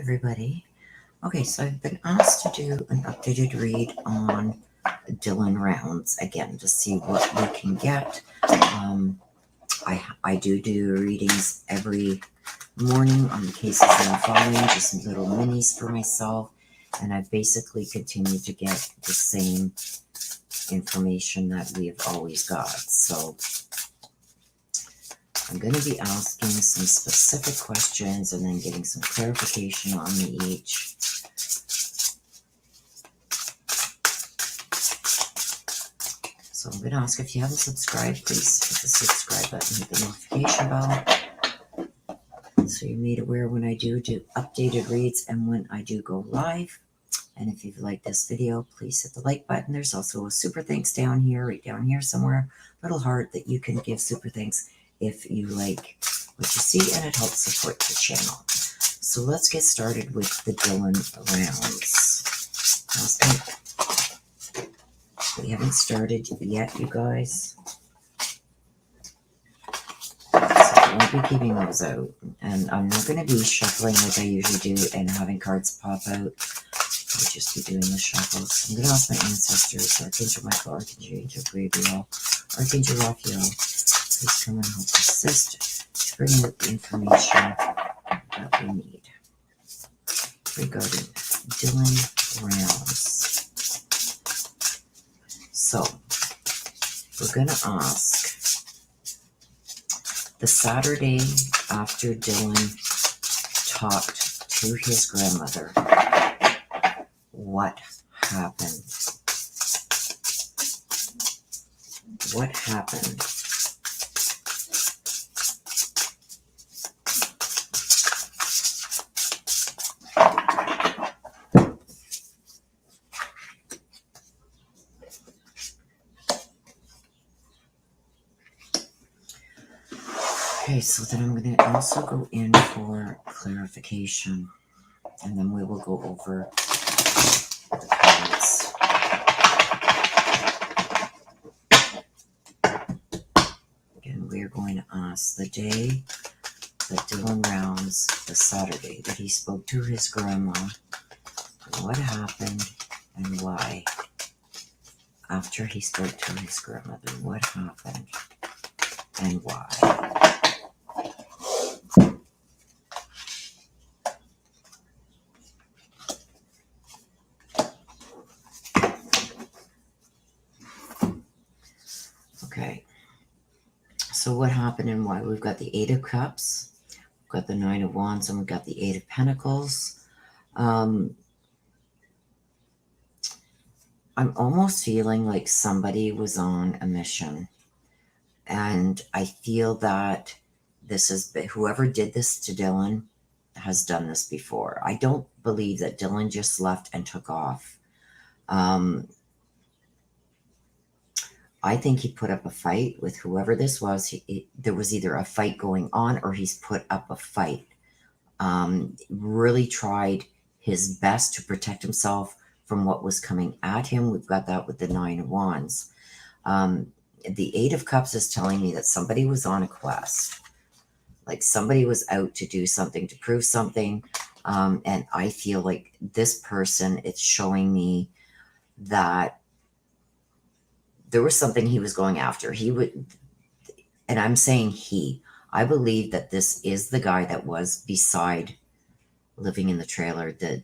everybody. Okay, so I've been asked to do an updated read on Dylan rounds again to see what we can get. I do readings every morning on the cases that I'm following, just some little minis for myself, and I've basically continued to get the same information that we have always got. So I'm going to be asking some specific questions and then getting some clarification on each. So I'm going to ask, if you haven't subscribed, please hit the subscribe button, hit the notification bell, so you're made aware when I do updated reads and when I do go live. And if you've liked this video, please hit the like button. There's also a super thanks down here, right down here somewhere, little heart that you can give super thanks if you like what you see, and it helps support the channel. So let's get started with the Dylan rounds. We haven't started yet, you guys. So I won't be keeping those out. And I'm not going to be shuffling like I usually do and having cards pop out. I'll just be doing the shuffles. I'm going to ask my ancestors, Archangel Michael, Archangel Gabriel, Archangel Raphael, please come and help assist to bring out the information that we need regarding Dylan rounds. So, we're going to ask, the Saturday after Dylan talked to his grandmother, what happened? What happened? Okay, so then I'm going to also go in for clarification, and then we will go over the cards. Again, we are going to ask the day that Dylan rounds, the Saturday that he spoke to his grandma, what happened and why. After he spoke to his grandmother, what happened and why. Okay, so what happened and why? We've got the Eight of Cups, we've got the Nine of Wands, and we've got the Eight of Pentacles. I'm almost feeling like somebody was on a mission, and I feel that this is, whoever did this to Dylan has done this before. I don't believe that Dylan just left and took off. I think he put up a fight with whoever this was. There was either a fight going on or he's put up a fight. Really tried his best to protect himself from what was coming at him. We've got that with the Nine of Wands. The Eight of Cups is telling me that somebody was on a quest. Like somebody was out to do something, to prove something. And I feel like this person, it's showing me that there was something he was going after. He would, and I'm saying I believe that this is the guy that was beside, living in the trailer, the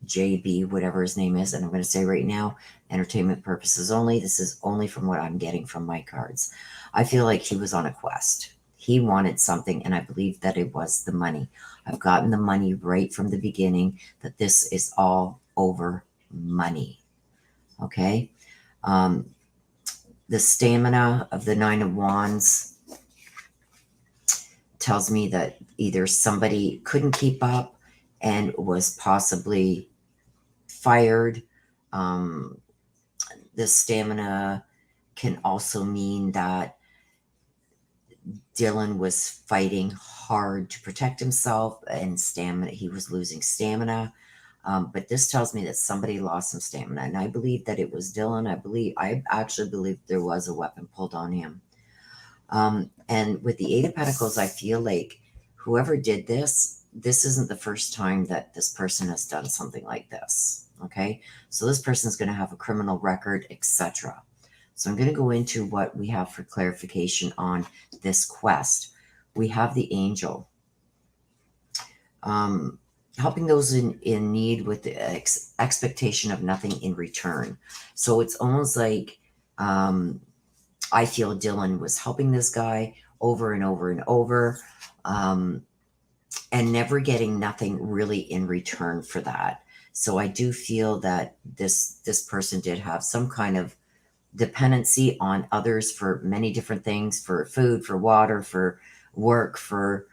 JB, whatever his name is. And I'm going to say right now, entertainment purposes only. This is only from what I'm getting from my cards. I feel like he was on a quest. He wanted something, and I believe that it was the money. I've gotten the money right from the beginning, that this is all over money. Okay? The stamina of the Nine of Wands tells me that either somebody couldn't keep up and was possibly fired. The stamina can also mean that Dylan was fighting hard to protect himself, and stamina, he was losing stamina. But this tells me that somebody lost some stamina, and I believe that it was Dylan. I actually believe there was a weapon pulled on him. And with the Eight of Pentacles, I feel like whoever did this this isn't the first time that this person has done something like this. Okay, so this person is going to have a criminal record, etc. So I'm going to go into what we have for clarification on this quest. We have the angel. Helping those in need with the expectation of nothing in return. So it's almost like I feel Dylan was helping this guy over and over and over, and never getting nothing really in return for that. So I do feel that this person did have some kind of dependency on others for many different things, for food, for water, for work, for,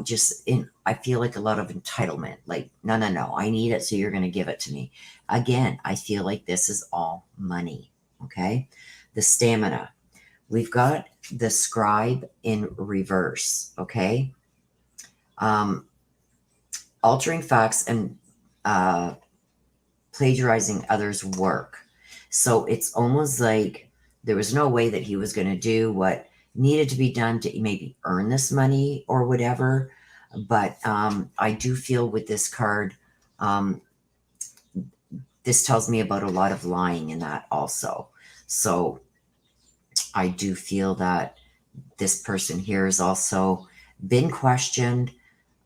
just I feel like a lot of entitlement, like, no, I need it, so you're going to give it to me. Again, I feel like this is all money. Okay. The stamina, we've got the scribe in reverse. Okay. Altering facts and plagiarizing others' work. So it's almost like there was no way that he was going to do what needed to be done to maybe earn this money or whatever. But I do feel with this card, this tells me about a lot of lying in that also. So I do feel that this person here has also been questioned,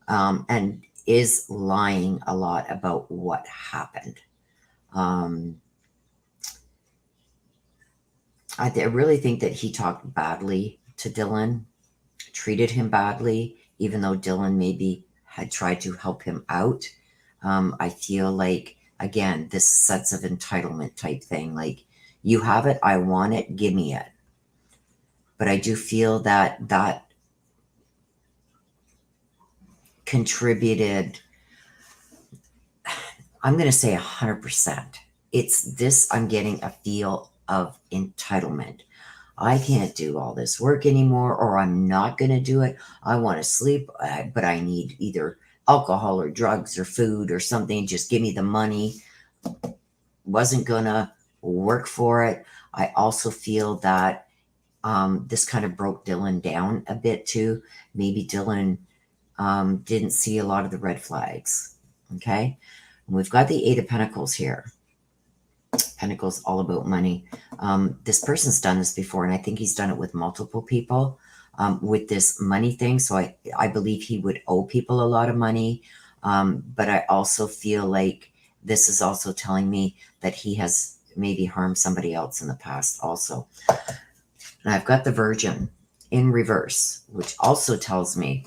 and is lying a lot about what happened. I really think that he talked badly to Dylan, treated him badly, even though Dylan maybe had tried to help him out. I feel like, again, this sense of entitlement type thing, like, you have it, I want it, give me it. But I do feel that that contributed, I'm going to say 100%. It's this, I'm getting a feel of entitlement. I can't do all this work anymore, or I'm not going to do it. I want to sleep, but I need either alcohol or drugs or food or something. Just give me the money. Wasn't going to work for it. I also feel that this kind of broke Dylan down a bit too. Maybe Dylan didn't see a lot of the red flags. Okay. And we've got the Eight of Pentacles here. Pentacles, all about money. This person's done this before, and I think he's done it with multiple people with this money thing. So I believe he would owe people a lot of money. But I also feel like this is also telling me that he has maybe harmed somebody else in the past also. And I've got the Virgin in reverse, which also tells me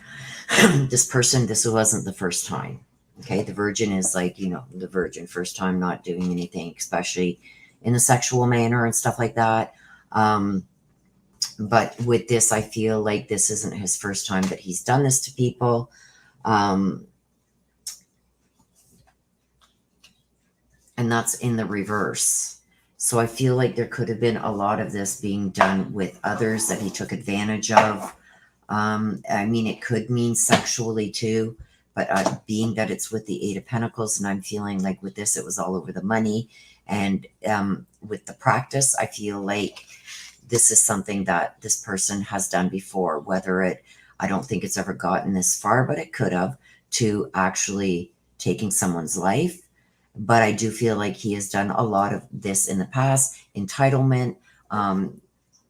this person, this wasn't the first time. Okay, the Virgin is like, the Virgin, first time not doing anything, especially in a sexual manner and stuff like that. But with this, I feel like this isn't his first time that he's done this to people. And that's in the reverse. So I feel like there could have been a lot of this being done with others that he took advantage of. I mean, it could mean sexually too. But being that it's with the Eight of Pentacles, and I'm feeling like with this, it was all over the money. And with the practice, I feel like this is something that this person has done before, I don't think it's ever gotten this far, but it could have, to actually taking someone's life. But I do feel like he has done a lot of this in the past. Entitlement.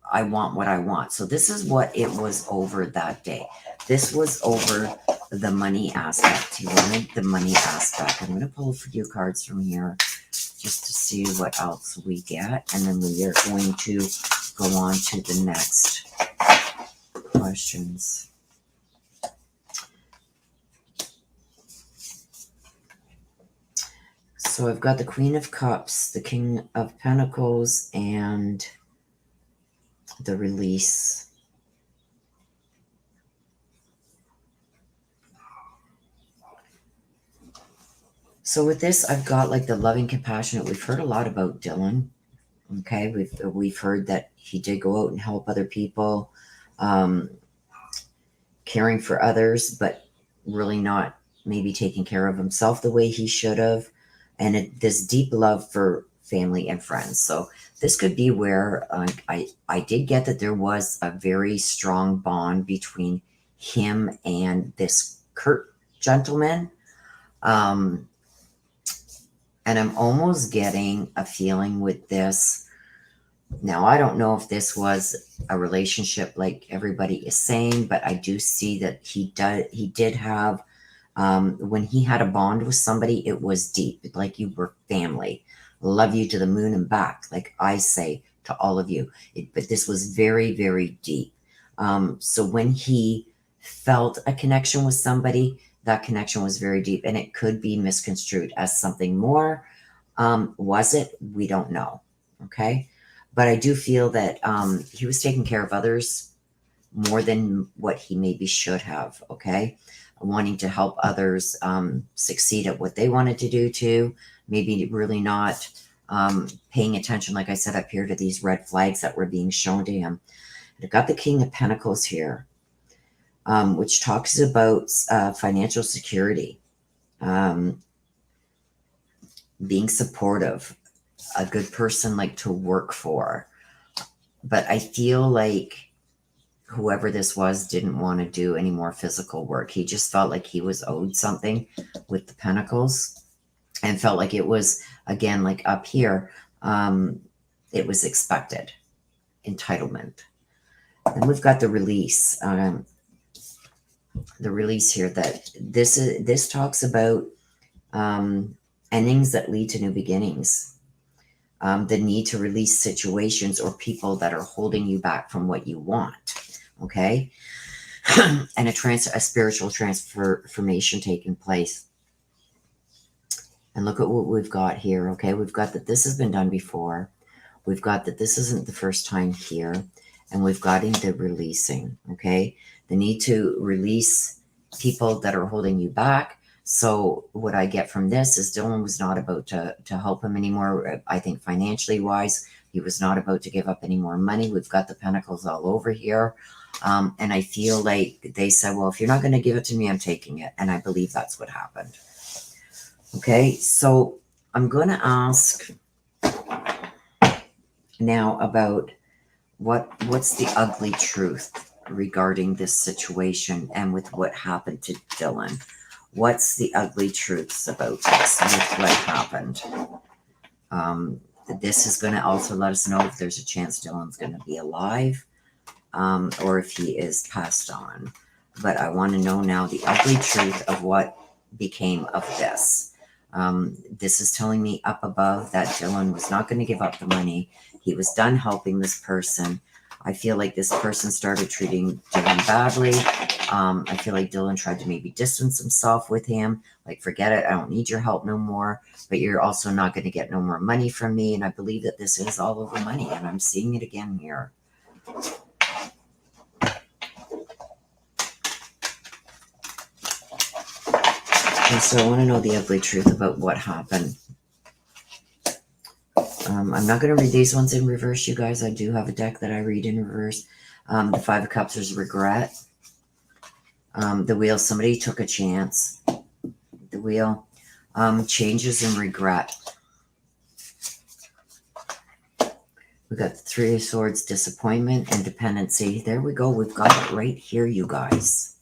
I want what I want. So this is what it was over that day. This was over the money aspect. He wanted the money aspect. I'm going to pull a few cards from here just to see what else we get. And then we are going to go on to the next questions. So I've got the Queen of Cups, the King of Pentacles, and the Release. So with this, I've got like the loving, compassionate. We've heard a lot about Dylan. Okay, we've heard that he did go out and help other people, caring for others, but really not maybe taking care of himself the way he should have, and this deep love for family and friends. So this could be where I did get that there was a very strong bond between him and this Kurt gentleman. And I'm almost getting a feeling with this. Now, I don't know if this was a relationship like everybody is saying, but I do see that he did have, when he had a bond with somebody, it was deep, like you were family. Love you to the moon and back, like I say to all of you. But this was very, very deep. So when he felt a connection with somebody, that connection was very deep, and it could be misconstrued as something more. Was it? We don't know. Okay. But I do feel that he was taking care of others more than what he maybe should have. Okay. Wanting to help others succeed at what they wanted to do too. Maybe really not paying attention, like I said up here, to these red flags that were being shown to him. I've got the King of Pentacles here, which talks about financial security, being supportive, a good person like to work for. But I feel like whoever this was didn't want to do any more physical work. He just felt like he was owed something with the Pentacles, and felt like it was, again, like up here, it was expected, entitlement. And we've got the release here, that this talks about endings that lead to new beginnings. The need to release situations or people that are holding you back from what you want. Okay. And a spiritual transformation taking place. And look at what we've got here. Okay. We've got that this has been done before. We've got that this isn't the first time here. And we've got into releasing. Okay. The need to release people that are holding you back. So what I get from this is Dylan was not about to help him anymore. I think financially wise, he was not about to give up any more money. We've got the Pentacles all over here. And I feel like they said, well, if you're not going to give it to me, I'm taking it. And I believe that's what happened. Okay, so I'm going to ask now about what's the ugly truth regarding this situation and with what happened to Dylan. What's the ugly truths about this with what happened? This is going to also let us know if there's a chance Dylan's going to be alive, or if he is passed on. But I want to know now the ugly truth of what became of this. This is telling me up above that Dylan was not going to give up the money. He was done helping this person. I feel like this person started treating Dylan badly. I feel like Dylan tried to maybe distance himself with him. Like, forget it. I don't need your help no more. But you're also not going to get no more money from me. And I believe that this is all over money. And I'm seeing it again here. And so I want to know the ugly truth about what happened. I'm not going to read these ones in reverse, you guys. I do have a deck that I read in reverse. The Five of Cups is regret. The Wheel, somebody took a chance. The Wheel, changes and regret. We got the Three of Swords, disappointment and dependency. There we go. We've got it right here, you guys.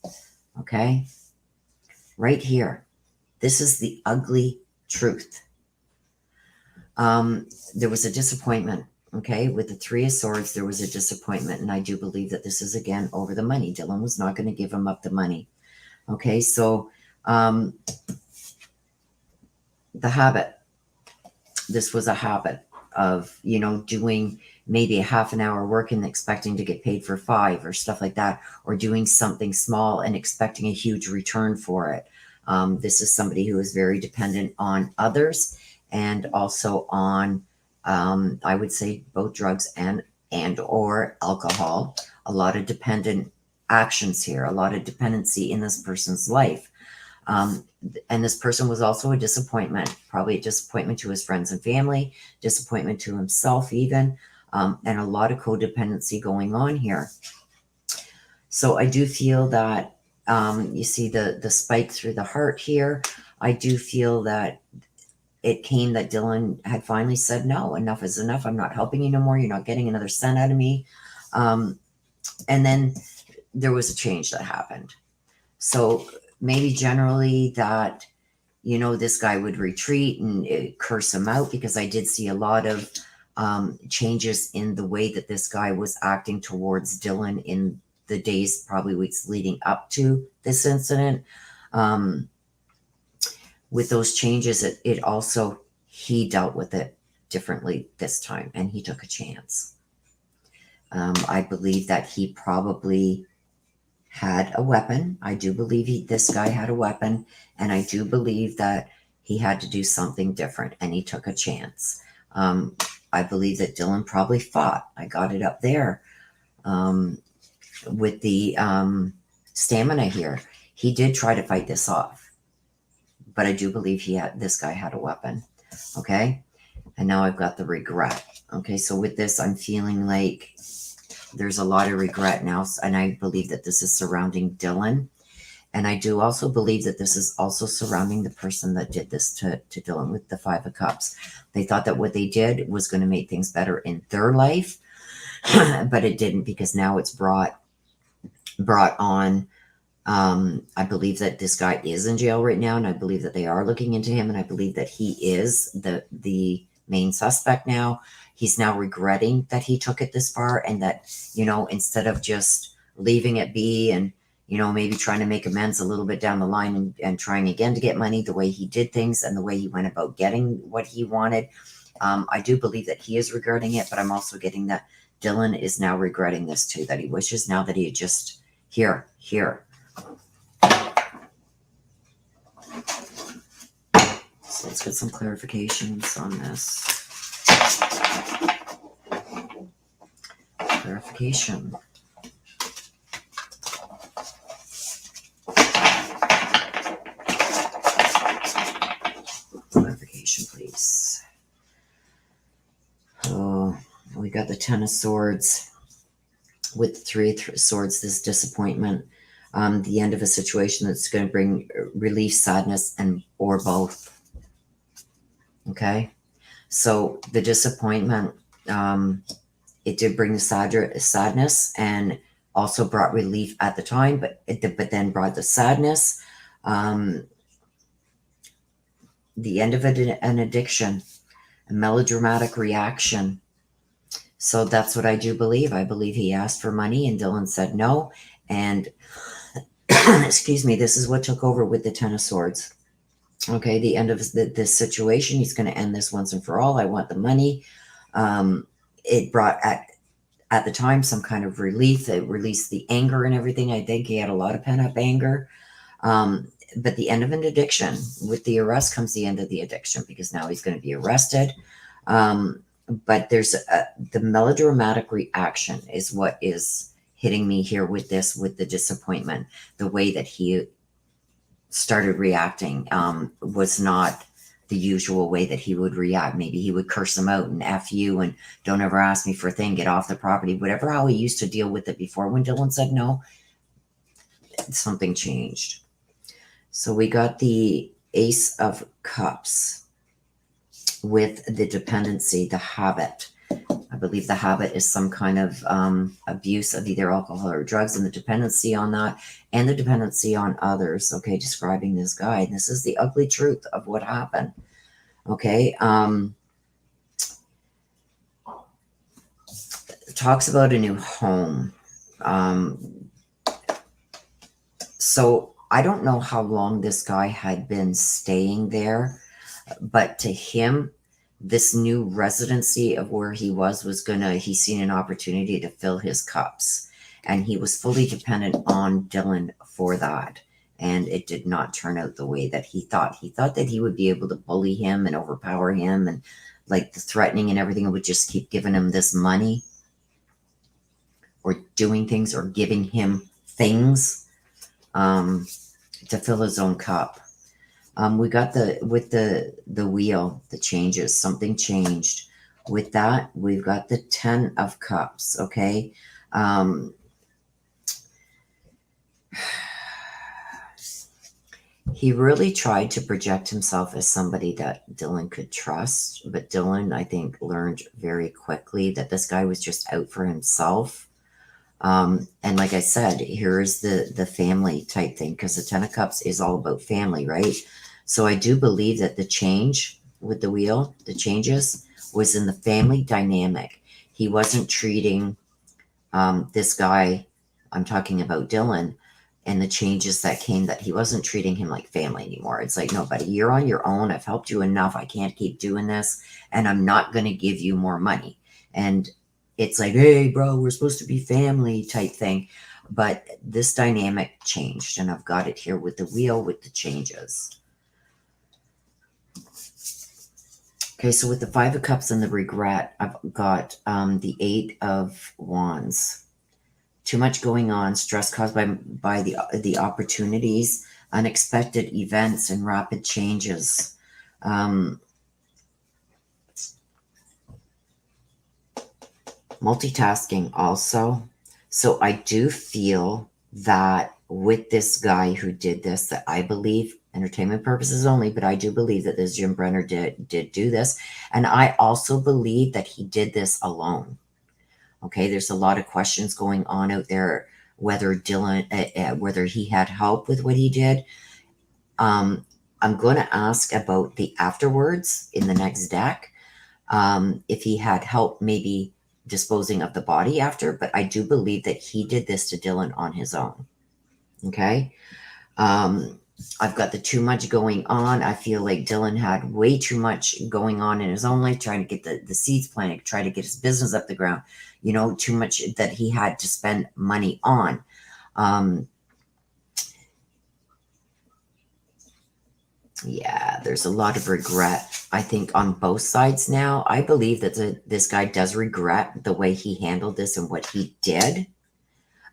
Okay? Right here. This is the ugly truth. There was a disappointment, okay? With the Three of Swords, there was a disappointment. And I do believe that this is, again, over the money. Dylan was not going to give him up the money. Okay, so the habit. This was a habit of, doing maybe a half an hour work and expecting to get paid for 5 or stuff like that. Or doing something small and expecting a huge return for it. This is somebody who is very dependent on others. And also on, I would say, both drugs and or alcohol. A lot of dependent actions here, a lot of dependency in this person's life. And this person was also a disappointment, probably a disappointment to his friends and family, disappointment to himself even, and a lot of codependency going on here. So I do feel that, you see the spike through the heart here. I do feel that it came that Dylan had finally said, no, enough is enough. I'm not helping you no more. You're not getting another cent out of me. And then there was a change that happened. So maybe generally that, you know, this guy would retreat and curse him out, because I did see a lot of changes in the way that this guy was acting towards Dylan in the days, probably weeks leading up to this incident. With those changes, it also, he dealt with it differently this time, and he took a chance. I believe that he probably had a weapon. I do believe this guy had a weapon, and I do believe that he had to do something different, and he took a chance. I believe that Dylan probably fought. I got it up there with the stamina here. He did try to fight this off, but I do believe this guy had a weapon. Okay, and now I've got the regret. Okay, so with this, I'm feeling like there's a lot of regret now, and I believe that this is surrounding Dylan. And I do also believe that this is also surrounding the person that did this to Dylan with the Five of Cups. They thought that what they did was going to make things better in their life, but it didn't, because now it's brought on. I believe that this guy is in jail right now, and I believe that they are looking into him, and I believe that he is the main suspect now. He's now regretting that he took it this far, and that, you know, instead of just leaving it be and, you know, maybe trying to make amends a little bit down the line and trying again to get money, the way he did things and the way he went about getting what he wanted. I do believe that he is regretting it, but I'm also getting that Dylan is now regretting this too, that he wishes now that he had just here. So let's get some clarifications on this. Clarification. Clarification, please. Oh, we got the Ten of Swords with the Three of Swords, this disappointment. The end of a situation that's going to bring relief, sadness, and or both. Okay, so the disappointment, it did bring the sadness, and also brought relief at the time, but then brought the sadness. The end of an addiction, a melodramatic reaction. So that's what I do believe. I believe he asked for money, and Dylan said no. And excuse me, this is what took over with the Ten of Swords. Okay, the end of this situation. He's going to end this once and for all. I want the money. It brought at the time some kind of relief. It released the anger and everything. I think he had a lot of pent-up anger. But the end of an addiction. With the arrest comes the end of the addiction, because now he's going to be arrested. But there's the melodramatic reaction is what is hitting me here with this, with the disappointment. The way that he started reacting was not the usual way that he would react. Maybe he would curse him out and F you and don't ever ask me for a thing, get off the property, whatever, how he used to deal with it before. When Dylan said no, something changed. So we got the Ace of Cups with the dependency, the habit. I believe the habit is some kind of abuse of either alcohol or drugs, and the dependency on that, and the dependency on others. Okay, describing this guy. And this is the ugly truth of what happened. Okay. Talks about a new home. So I don't know how long this guy had been staying there, but to him, this new residency of where he was he's seen an opportunity to fill his cups, and he was fully dependent on Dylan for that. And it did not turn out the way that he thought. He thought that he would be able to bully him and overpower him, and like the threatening and everything would just keep giving him this money or doing things or giving him things to fill his own cup. We got with the wheel, the changes, something changed. With that, we've got the 10 of Cups, okay? He really tried to project himself as somebody that Dylan could trust, but Dylan, I think, learned very quickly that this guy was just out for himself. And like I said, here is the family type thing, because the Ten of Cups is all about family, right? So I do believe that the change with the wheel, the changes, was in the family dynamic. He wasn't treating this guy, I'm talking about Dylan, and the changes that came, that he wasn't treating him like family anymore. It's like, no, buddy, you're on your own. I've helped you enough. I can't keep doing this, and I'm not going to give you more money. And it's like, hey, bro, we're supposed to be family type thing. But this dynamic changed, and I've got it here with the wheel with the changes. Okay, so with the Five of Cups and the regret, I've got the Eight of Wands. Too much going on, stress caused by the opportunities, unexpected events, and rapid changes. Multitasking also. So I do feel that with this guy who did this, that I believe, entertainment purposes only, but I do believe that this Jim Brenner did do this. And I also believe that he did this alone. Okay, there's a lot of questions going on out there, whether Dylan, whether he had help with what he did. I'm going to ask about the afterwards in the next deck. If he had help, maybe disposing of the body after, but I do believe that he did this to Dylan on his own. Okay. I've got the too much going on. I feel like Dylan had way too much going on in his own life, trying to get the seeds planted, try to get his business up the ground, too much that he had to spend money on. Yeah, there's a lot of regret, I think, on both sides now. I believe that this guy does regret the way he handled this and what he did.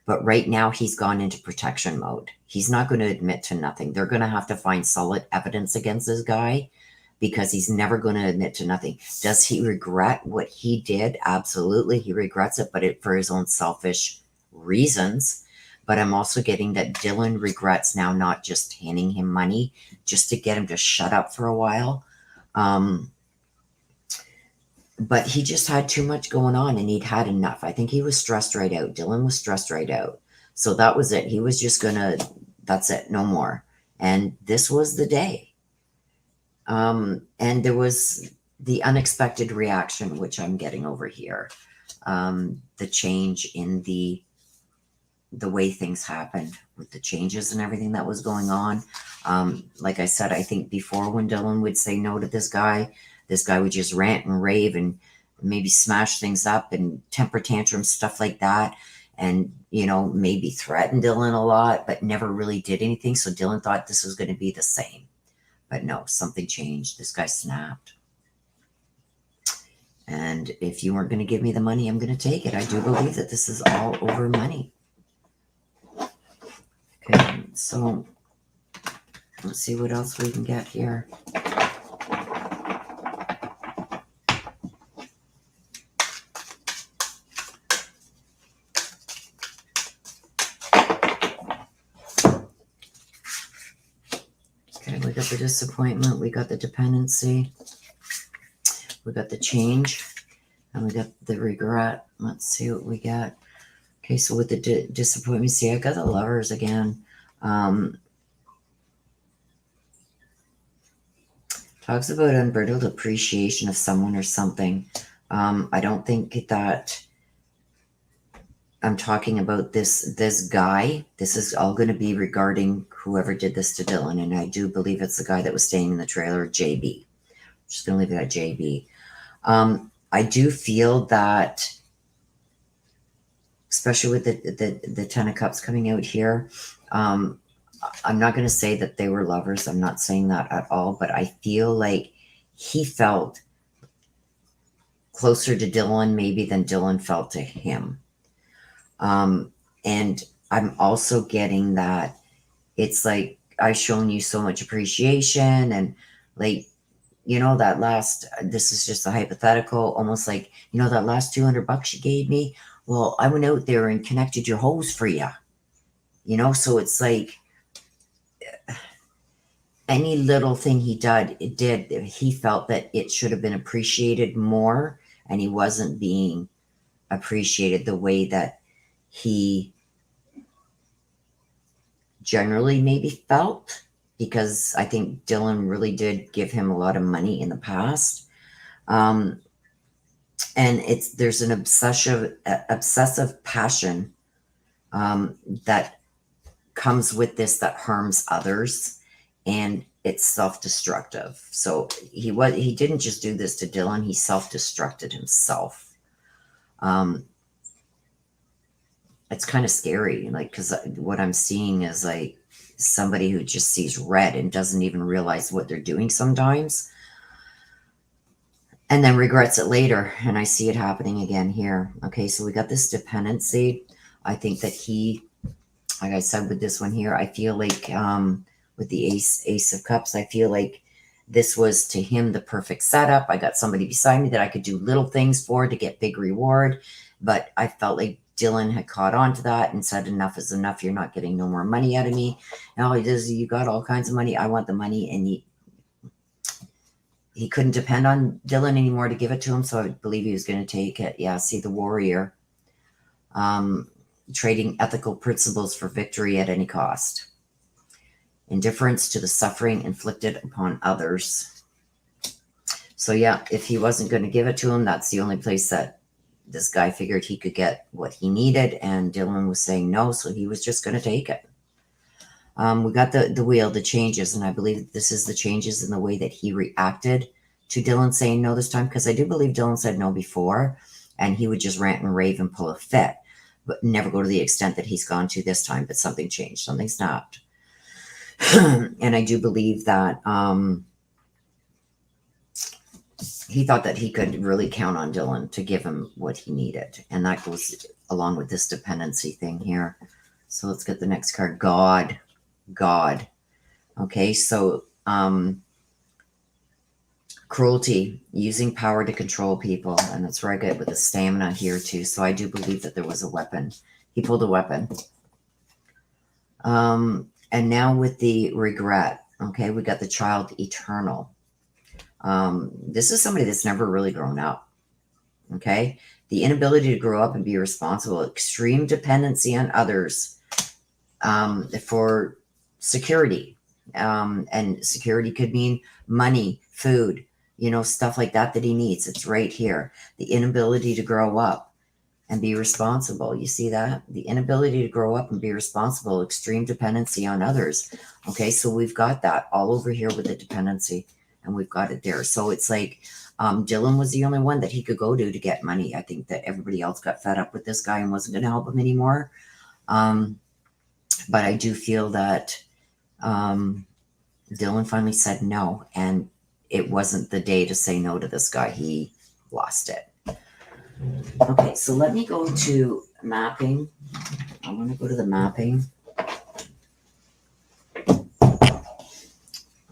But right now, he's gone into protection mode. He's not going to admit to nothing. They're going to have to find solid evidence against this guy, because he's never going to admit to nothing. Does he regret what he did? Absolutely, he regrets it, but for his own selfish reasons. But I'm also getting that Dylan regrets now not just handing him money just to get him to shut up for a while. But he just had too much going on, and he'd had enough. I think he was stressed right out. Dylan was stressed right out. So that was it. He was just that's it, no more. And this was the day. And there was the unexpected reaction, which I'm getting over here. The change in the way things happened with the changes and everything that was going on. Like I said, I think before, when Dylan would say no to this guy would just rant and rave and maybe smash things up and temper tantrums, stuff like that. And, maybe threatened Dylan a lot, but never really did anything. So Dylan thought this was going to be the same. But no, something changed. This guy snapped. And if you weren't going to give me the money, I'm going to take it. I do believe that this is all over money. Okay, so let's see what else we can get here. Okay, we got the disappointment, we got the dependency, we got the change, and we got the regret. Let's see what we got. Okay, so with the disappointment, see, I got the Lovers again. Talks about unbridled appreciation of someone or something. I don't think that I'm talking about this guy. This is all going to be regarding whoever did this to Dylan, and I do believe it's the guy that was staying in the trailer, JB. Just going to leave it at JB. I do feel that, especially with the Ten of Cups coming out here, I'm not going to say that they were lovers. I'm not saying that at all, but I feel like he felt closer to Dylan maybe than Dylan felt to him. And I'm also getting that it's like, I've shown you so much appreciation, and like, that last, this is just a hypothetical, almost like, that last $200 you gave me. Well, I went out there and connected your hose for you, so it's like any little thing he did, he felt that it should have been appreciated more, and he wasn't being appreciated the way that he generally maybe felt, because I think Dylan really did give him a lot of money in the past. And there's an obsessive passion that comes with this that harms others, and it's self-destructive. So he didn't just do this to Dylan, he self-destructed himself. It's kind of scary, like, because what I'm seeing is like somebody who just sees red and doesn't even realize what they're doing sometimes, and then regrets it later. And I see it happening again here. Okay, so we got this dependency. I think that he, like I said with this one here, I feel like with the Ace of Cups, I feel like this was to him the perfect setup. I got somebody beside me that I could do little things for to get big reward, but I felt like Dylan had caught on to that and said, enough is enough. You're not getting no more money out of me. And all he does is, you got all kinds of money. I want the money. And he couldn't depend on Dylan anymore to give it to him. So I believe he was going to take it. Yeah, see the warrior. Trading ethical principles for victory at any cost. Indifference to the suffering inflicted upon others. So yeah, if he wasn't going to give it to him, that's the only place that this guy figured he could get what he needed, and Dylan was saying no, so he was just going to take it. We got the wheel, the changes, and I believe this is the changes in the way that he reacted to Dylan saying no this time, because I do believe Dylan said no before, and he would just rant and rave and pull a fit, but never go to the extent that he's gone to this time. But something changed, something snapped. And I do believe that he thought that he could really count on Dylan to give him what he needed. And that goes along with this dependency thing here. So let's get the next card. God. Okay, so cruelty, using power to control people. And that's where I get with the stamina here too. So I do believe that there was a weapon. He pulled a weapon. And now with the regret, okay, we got the child eternal. This is somebody that's never really grown up, okay? The inability to grow up and be responsible, extreme dependency on others for security. And security could mean money, food, stuff like that he needs. It's right here. The inability to grow up and be responsible. You see that? The inability to grow up and be responsible, extreme dependency on others. Okay, so we've got that all over here with the dependency. And we've got it there. So it's like Dylan was the only one that he could go to get money. I think that everybody else got fed up with this guy and wasn't going to help him anymore. But I do feel that Dylan finally said no. And it wasn't the day to say no to this guy. He lost it. Okay, so let me go to mapping. I want to go to the mapping.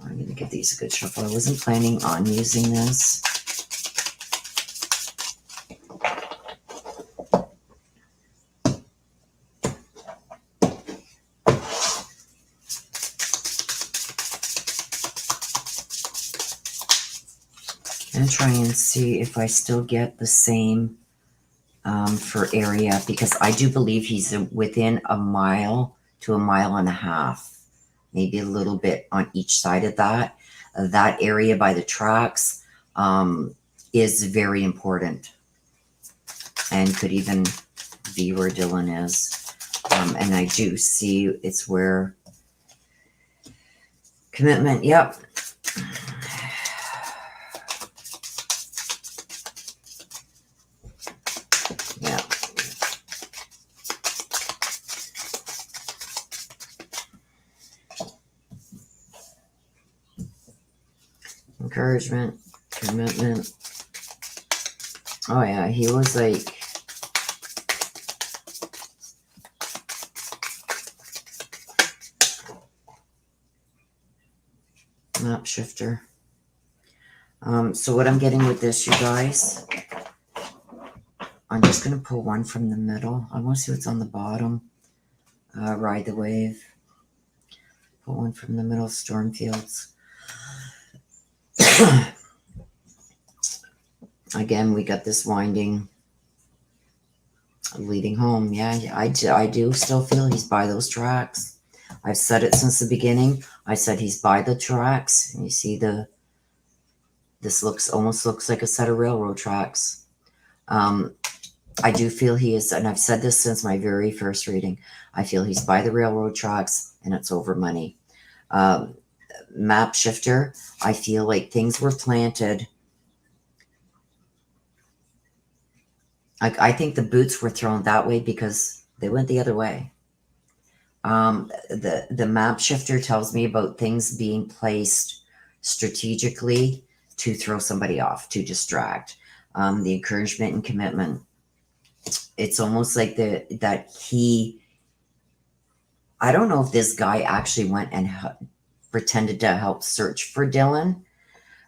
I'm going to give these a good shuffle. I wasn't planning on using this. I'm going to try and see if I still get the same for area, because I do believe he's within a mile to a mile and a half. Maybe a little bit on each side of that. That area by the tracks is very important and could even be where Dylan is. And I do see it's where commitment, yep. Yeah. Encouragement, commitment. Oh yeah, he was like map shifter. So what I'm getting with this, you guys, I'm just going to pull one from the middle. I want to see what's on the bottom. Ride the wave. Pull one from the middle, storm fields. Again, we got this winding leading home. Yeah, I do still feel he's by those tracks. I've said it since the beginning. I said he's by the tracks. And you see this almost looks like a set of railroad tracks. I do feel he is, and I've said this since my very first reading, I feel he's by the railroad tracks and it's over money. Map shifter, I feel like things were planted. I think the boots were thrown that way because they went the other way. The map shifter tells me about things being placed strategically to throw somebody off, to distract. The encouragement and commitment. It's almost like I don't know if this guy actually went and pretended to help search for Dylan,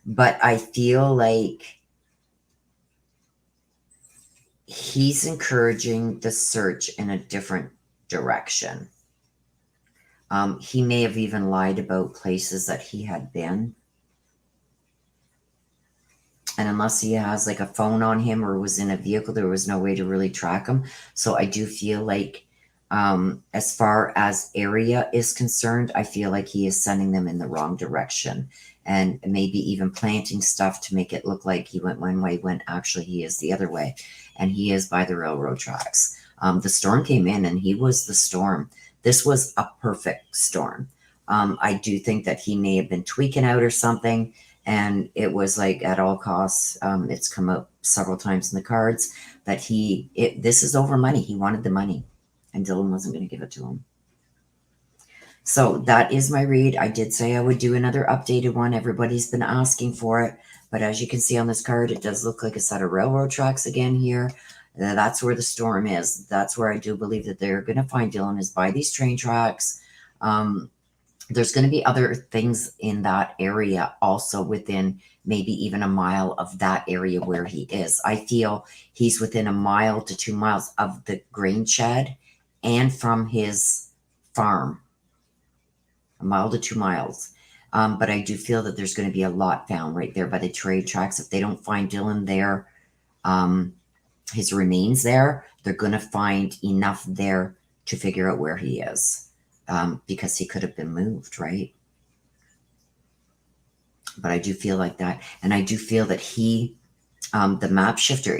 but I feel like he's encouraging the search in a different direction. He may have even lied about places that he had been. And unless he has like a phone on him or was in a vehicle, there was no way to really track him. So I do feel like as far as area is concerned, I feel like he is sending them in the wrong direction and maybe even planting stuff to make it look like he went one way when actually he is the other way. And he is by the railroad tracks. The storm came in and he was the storm. This was a perfect storm. I do think that he may have been tweaking out or something. And it was like at all costs, it's come up several times in the cards that this is over money. He wanted the money and Dylan wasn't going to give it to him. So that is my read. I did say I would do another updated one. Everybody's been asking for it. But as you can see on this card, it does look like a set of railroad tracks again here. That's where the storm is. That's where I do believe that they're going to find Dylan, is by these train tracks. There's going to be other things in that area also within maybe even a mile of that area where he is. I feel he's within a mile to 2 miles of the grain shed and from his farm. A mile to 2 miles. But I do feel that there's going to be a lot found right there by the trade tracks. If they don't find Dylan there, his remains there, they're going to find enough there to figure out where he is. Because he could have been moved, right? But I do feel like that. And I do feel that the map shifter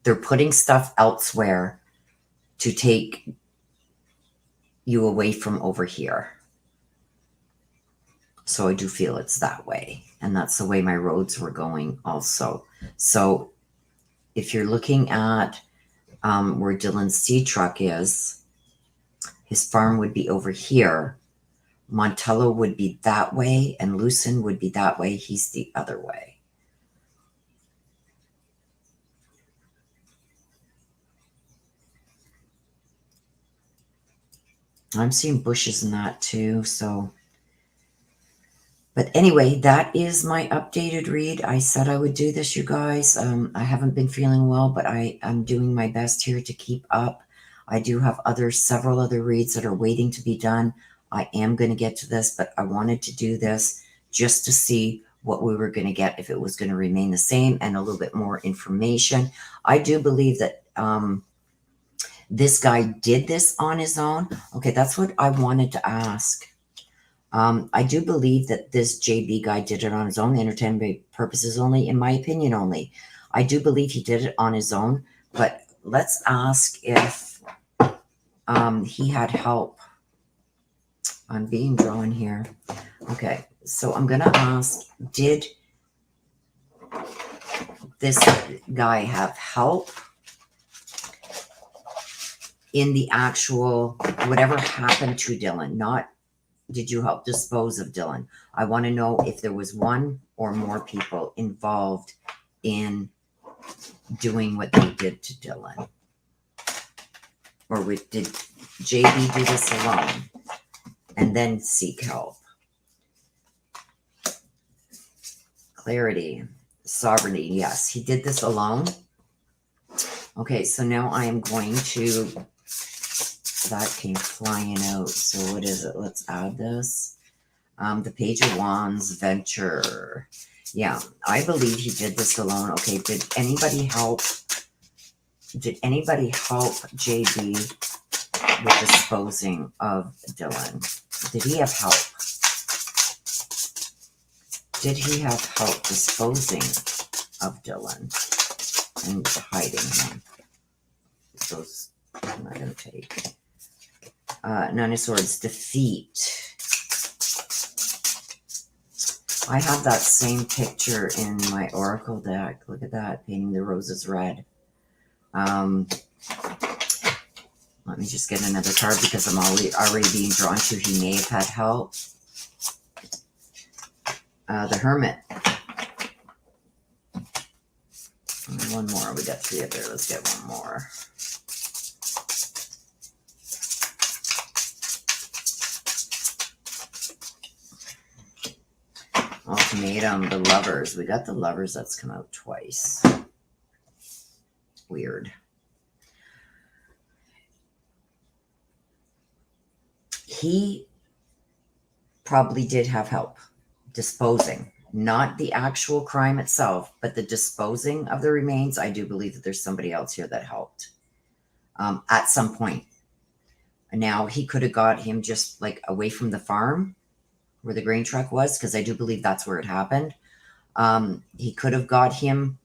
they're putting stuff elsewhere to take you away from over here. So I do feel it's that way. And that's the way my roads were going also. So if you're looking at where Dylan's seed truck is, his farm would be over here. Montello would be that way, and Lucin would be that way. He's the other way. I'm seeing bushes in that too, so. But anyway, that is my updated read. I said I would do this, you guys. I haven't been feeling well, but I'm doing my best here to keep up. I do have several other reads that are waiting to be done. I am going to get to this, but I wanted to do this just to see what we were going to get, if it was going to remain the same, and a little bit more information. I do believe that this guy did this on his own. Okay, that's what I wanted to ask. I do believe that this JB guy did it on his own, entertainment purposes only, in my opinion only. I do believe he did it on his own, but let's ask if he had help. I'm being drawn here. Okay, so I'm going to ask, did this guy have help in the actual, whatever happened to Dylan? Not, did you help dispose of Dylan? I want to know if there was one or more people involved in doing what they did to Dylan. Or did JB do this alone and then seek help? Clarity, sovereignty. Yes, he did this alone. Okay, so now I am going to, that came flying out. So what is it? Let's add this. The Page of Wands, Venture. Yeah, I believe he did this alone. Okay, did anybody help Did anybody help JB with disposing of Dylan? Did he have help? Did he have help disposing of Dylan and hiding him? Those I'm not going to take. Nine of Swords, defeat. I have that same picture in my Oracle deck. Look at that, painting the roses red. Let me just get another card because I'm already being drawn to he may have had help. The Hermit. And one more. We got 3 up there. Let's get one more. Ultimatum, the Lovers. We got the Lovers. That's come out twice. Weird. He probably did have help disposing, not the actual crime itself, but the disposing of the remains. I do believe that there's somebody else here that helped at some point. Now, he could have got him just like away from the farm where the grain truck was, because I do believe that's where it happened. He could have got him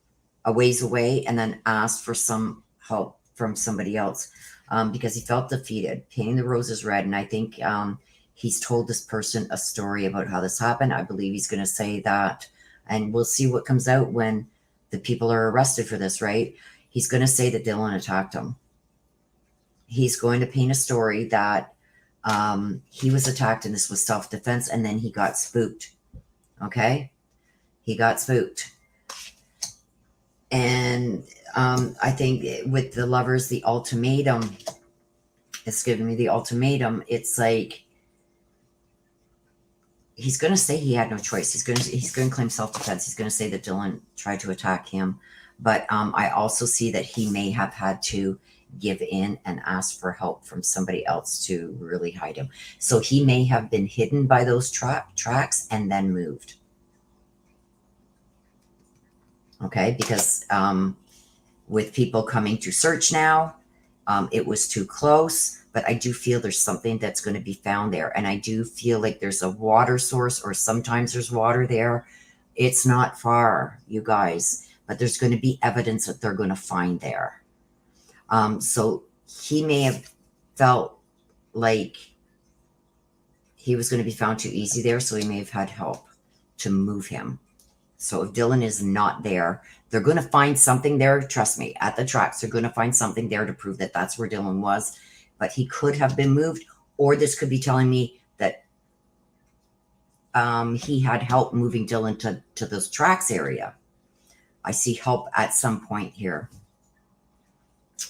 a ways away and then asked for some help from somebody else because he felt defeated, painting the roses red. And I think he's told this person a story about how this happened. I believe he's going to say that, and we'll see what comes out when the people are arrested for this, right? He's going to say that Dylan attacked him. He's going to paint a story that he was attacked and this was self-defense, and then he got spooked. Okay? He got spooked. And I think with the Lovers, the ultimatum, it's giving me the ultimatum. It's like he's going to say he had no choice. He's going to claim self-defense. He's going to say that Dylan tried to attack him. But I also see that he may have had to give in and ask for help from somebody else to really hide him. So he may have been hidden by those tracks and then moved. Okay, because with people coming to search now, it was too close, but I do feel there's something that's going to be found there. And I do feel like there's a water source, or sometimes there's water there. It's not far, you guys, but there's going to be evidence that they're going to find there. So he may have felt like he was going to be found too easy there, so he may have had help to move him. So if Dylan is not there, they're going to find something there. Trust me, at the tracks, they're going to find something there to prove that that's where Dylan was. But he could have been moved, or this could be telling me that he had help moving Dylan to those tracks area. I see help at some point here.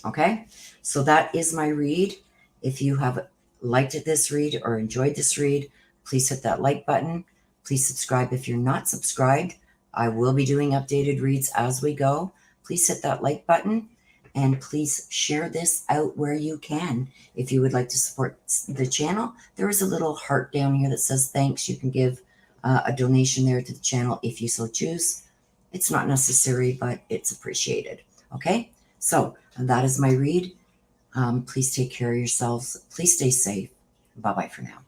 Okay, so that is my read. If you have liked this read or enjoyed this read, please hit that like button. Please subscribe if you're not subscribed. I will be doing updated reads as we go. Please hit that like button, and please share this out where you can. If you would like to support the channel, there is a little heart down here that says thanks. You can give a donation there to the channel if you so choose. It's not necessary, but it's appreciated. Okay, so that is my read. Please take care of yourselves. Please stay safe. Bye-bye for now.